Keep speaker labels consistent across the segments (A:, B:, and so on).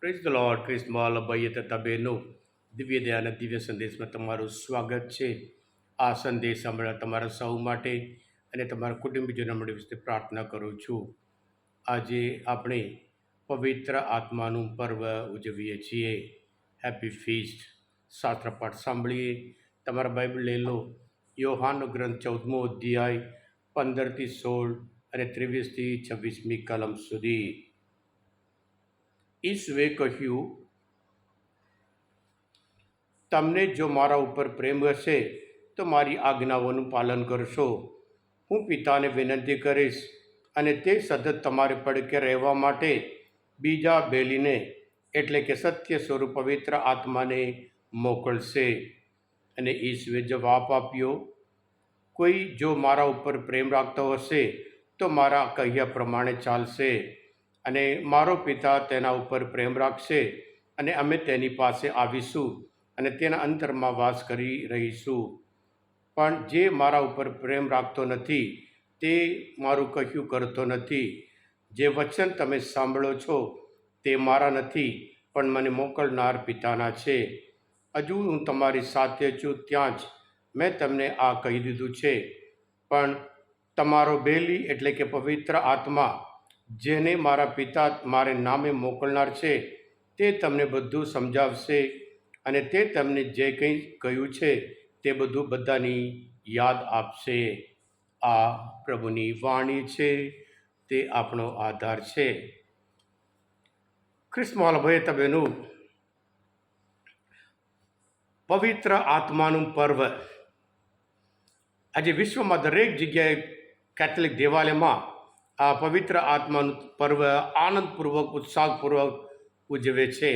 A: Praise the lord. ક્રિસ્મોલ ભાઈએ તથા બહેનો, દિવ્ય દયાના દિવ્ય સંદેશમાં તમારું સ્વાગત છે. આ સંદેશ સાંભળવા તમારા સૌ માટે અને તમારા કુટુંબીજનો માટે વિશે પ્રાર્થના કરું છું. આજે આપણે પવિત્ર આત્માનું પર્વ ઉજવીએ છીએ. Happy feast. શાસ્ત્રપાઠ સાંભળીએ. તમારા બાઇબલ લઈ લો. યોહાનનો ગ્રંથ 14મો અધ્યાય 15-16 અને 23-26મી કલમ સુધી. ઈસુએ કહ્યું, તમને જો મારા ઉપર પ્રેમ હશે તો મારી આજ્ઞાઓનું પાલન કરશો. હું પિતાને વિનંતી કરીશ અને તે સતત તમારે પડકે રહેવા માટે બીજા બેલીને એટલે કે સત્ય સ્વરૂપ પવિત્ર આત્માને મોકલશે. અને ઈસુએ જવાબ આપ્યો, કોઈ જો મારા ઉપર પ્રેમ રાખતો હશે તો મારા કહ્યા પ્રમાણે ચાલશે, અને મારો પિતા તેના ઉપર પ્રેમ રાખશે, અને અમે તેની પાસે આવીશું અને તેના અંતરમાં વાસ કરી રહીશું. પણ જે મારા ઉપર પ્રેમ રાખતો નથી તે મારું કહ્યું કરતો નથી. જે વચન તમે સાંભળો છો તે મારા નથી, પણ મને મોકલનાર પિતાના છે. હજુ હું તમારી સાથે છું, ત્યાં જ મેં તમને આ કહી દીધું છે. પણ તમારો બેલી એટલે કે પવિત્ર આત્મા, જેને મારા પિતા મારે નામે મોકલનાર છે, તે તમને બધું સમજાવશે અને તે તમને જે કંઈ કહ્યું છે તે બધું બધાની યાદ આપશે. આ પ્રભુની વાણી છે, તે આપણો આધાર છે. ખ્રિસ્મોલ ભાઈ તબેનું પવિત્ર આત્માનું પર્વ આજે વિશ્વમાં દરેક જગ્યાએ કેથોલિક દેવાલયમાં આ પવિત્ર આત્માનું પર્વ આનંદપૂર્વક ઉત્સાહપૂર્વક ઉજવે છે.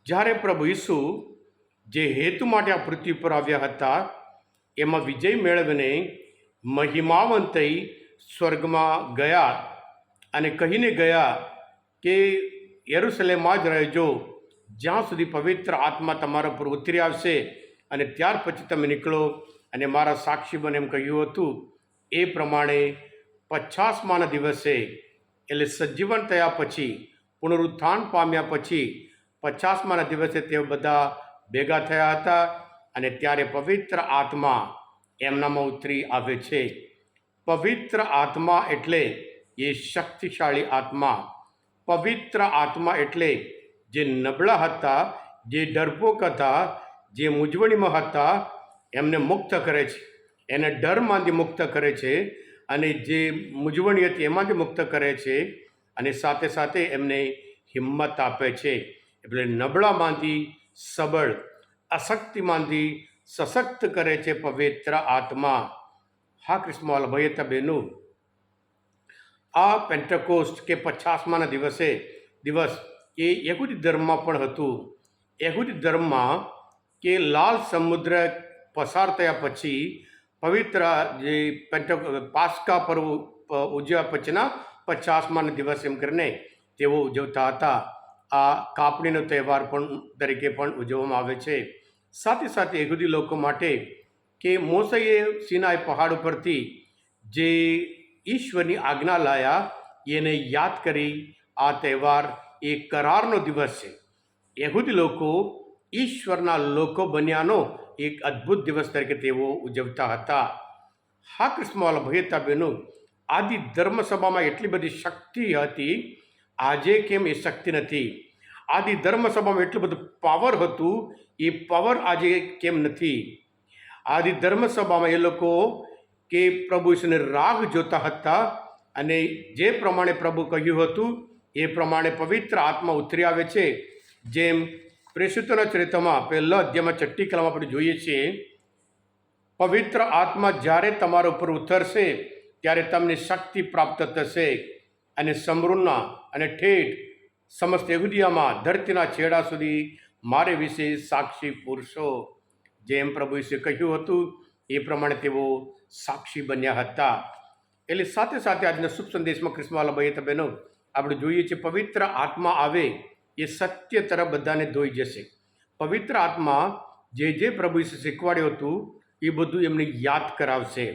A: જ્યારે પ્રભુ ઈસુ જે હેતુ માટે આ પૃથ્વી પર આવ્યા હતા એમાં વિજય મેળવીને મહિમાવંત થઈ સ્વર્ગમાં ગયા અને કહીને ગયા કે યરુશલેમમાં જ રહેજો જ્યાં સુધી પવિત્ર આત્મા તમારા પર ઉતરી આવશે, અને ત્યાર પછી તમે નીકળો અને મારા સાક્ષી બને એમ કહ્યું હતું. એ પ્રમાણે 50માના દિવસે એટલે સજીવન થયા પછી, પુનરુત્થાન પામ્યા પછી 50માના દિવસે તેઓ બધા ભેગા થયા હતા, અને ત્યારે પવિત્ર આત્મા એમનામાં ઉતરી આવે છે. પવિત્ર આત્મા એટલે એ શક્તિશાળી આત્મા. પવિત્ર આત્મા એટલે જે નબળા હતા, જે ડરપોક હતા, જે મૂંઝવણીમાં હતા, એમને મુક્ત કરે છે. એને ડરમાંથી મુક્ત કરે છે, અને જે મૂંઝવણી હતી એમાંથી મુક્ત કરે છે, અને સાથે સાથે એમને હિંમત આપે છે. એટલે નબળામાંથી સબળ, અશક્તિમાંથી સશક્ત કરે છે પવિત્ર આત્મા. હા ક્રિસ્મોલ ભાઈ તબેનું, આ પેન્ટેકોસ્ટ કે 50માના દિવસ એ યહૂદી ધર્મમાં પણ હતું. યહૂદી ધર્મમાં કે લાલ સમુદ્ર પસાર થયા પછી પવિત્ર જે પાસ્કા પર્વ ઉજવ્યા પછીના 50માના દિવસ એમ કરીને તેઓ ઉજવતા હતા. આ કાપણીનો તહેવાર પણ તરીકે પણ ઉજવવામાં આવે છે. સાથે સાથે યહૂદી લોકો માટે કે મોસેએ સિનાઈ પહાડ ઉપરથી જે ઈશ્વરની આજ્ઞા લાયા એને યાદ કરી આ તહેવાર એ કરારનો દિવસ છે. યહૂદી લોકો ઈશ્વરના લોકો બન્યાનો એક અદ્ભુત દિવસ તરીકે તેઓ ઉજવતા હતા. હા ક્રિસ્મોલ ભયતા બહેનો, આદિ ધર્મસભામાં એટલી બધી શક્તિ હતી, આજે કેમ એ શક્તિ નથી? આદિ ધર્મસભામાં એટલું બધું પાવર હતું, એ પાવર આજે કેમ નથી? આદિ ધર્મસભામાં એ લોકો કે પ્રભુ ઈસુને રાહ જોતા હતા, અને જે પ્રમાણે પ્રભુ કહ્યું હતું એ પ્રમાણે પવિત્ર આત્મા ઉતરી આવે છે. જેમ પ્રેષિતોના ચરિત્રમાં 1 અધ્યાયમાં 6ઠી કલમમાં આપણે જોઈએ છીએ, પવિત્ર આત્મા જ્યારે તમારા ઉપર ઉતરશે ત્યારે તમને શક્તિ પ્રાપ્ત થશે, અને સમૃદ્ધના અને ઠેઠ સમસ્ત યહૂદિયામાં ધરતીના છેડા સુધી મારે વિશે સાક્ષી પુરુષો. જેમ પ્રભુ ઈસુએ કહ્યું હતું એ પ્રમાણે તેઓ સાક્ષી બન્યા હતા. એટલે સાથે સાથે આજના શુભ સંદેશમાં ક્રિસ્મોલ ભાઈ બહેનો આપણે જોઈએ છીએ પવિત્ર આત્મા આવે એ સત્ય તરફ બધાને ધોઈ જશે. પવિત્ર આત્મા જે પ્રભુ ઈસુએ શીખવાડ્યું હતું એ બધું એમને યાદ કરાવશે.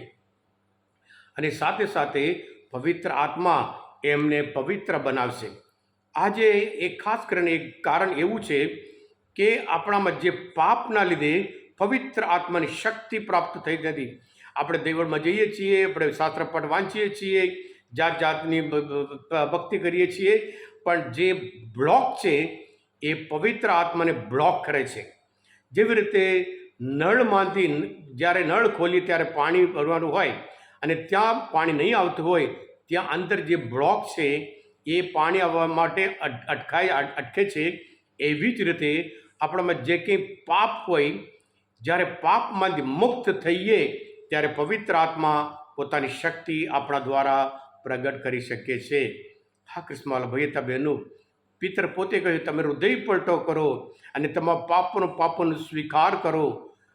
A: અને સાથે સાથે પવિત્ર આત્મા એમને પવિત્ર બનાવશે. આજે એક ખાસ કરીને એક કારણ એવું છે કે આપણામાં જે પાપના લીધે પવિત્ર આત્માની શક્તિ પ્રાપ્ત થઈ નથી. આપણે દેવળમાં જઈએ છીએ, આપણે શાસ્ત્રપાઠ વાંચીએ છીએ, જાત જાતની ભક્તિ કરીએ છીએ, પણ જે બ્લોક છે એ પવિત્ર આત્માને બ્લોક કરે છે. જેવી રીતે નળમાંથી જ્યારે નળ ખોલીએ ત્યારે પાણી ભરવાનું હોય અને ત્યાં પાણી નહીં આવતું હોય, ત્યાં અંદર જે બ્લોક છે એ પાણી આવવા માટે અટકે છે. એવી જ રીતે આપણામાં જે કંઈ પાપ હોય, જ્યારે પાપમાંથી મુક્ત થઈએ ત્યારે પવિત્ર આત્મા પોતાની શક્તિ આપણા દ્વારા પ્રગટ કરી શકે છે. હા કૃષ્ણવાલા ભાઈ બહેનો, પિતર પોતે કહ્યું તમે હૃદય પલટો કરો અને તમારા પાપોનો સ્વીકાર કરો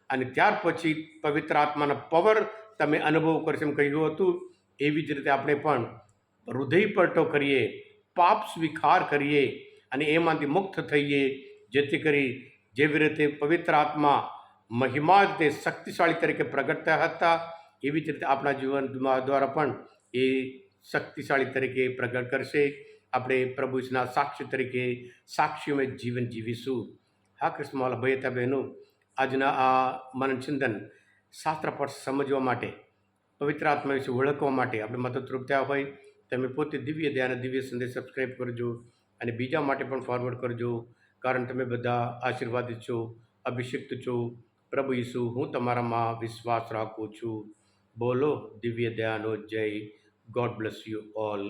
A: અને ત્યાર પછી પવિત્ર આત્માના પાવર તમે અનુભવ કરશો એમ કહ્યું હતું. એવી જ રીતે આપણે પણ હૃદય પલટો કરીએ, પાપ સ્વીકાર કરીએ અને એમાંથી મુક્ત થઈએ, જેથી કરી જેવી રીતે પવિત્ર આત્મા મહિમા રીતે શક્તિશાળી તરીકે પ્રગટ થયા હતા, એવી જ રીતે આપણા જીવન દ્વારા પણ એ શક્તિશાળી તરીકે પ્રગટ કરશે. આપણે પ્રભુના સાક્ષી તરીકે સાક્ષીઓમાં જીવન જીવીશું. હા કૃષ્ણવાલા ભાઈ બહેનો, આજના આ મનનચિંતન શાસ્ત્રપાઠ સમજવા માટે, પવિત્ર આત્મા વિશે ઓળખવા માટે આપણે મદદરૂપ થયા હોય, તમે પોતે દિવ્ય ધ્યાન દિવ્ય સંદેશ સબસ્ક્રાઈબ કરજો અને બીજા માટે પણ ફોરવર્ડ કરજો, કારણ તમે બધા આશીર્વાદિત છો, અભિષિક્ત છો. પ્રભુ ઈસુ, હું તમારામાં વિશ્વાસ રાખું છું. બોલો દિવ્ય દયાનો જય. God bless you all.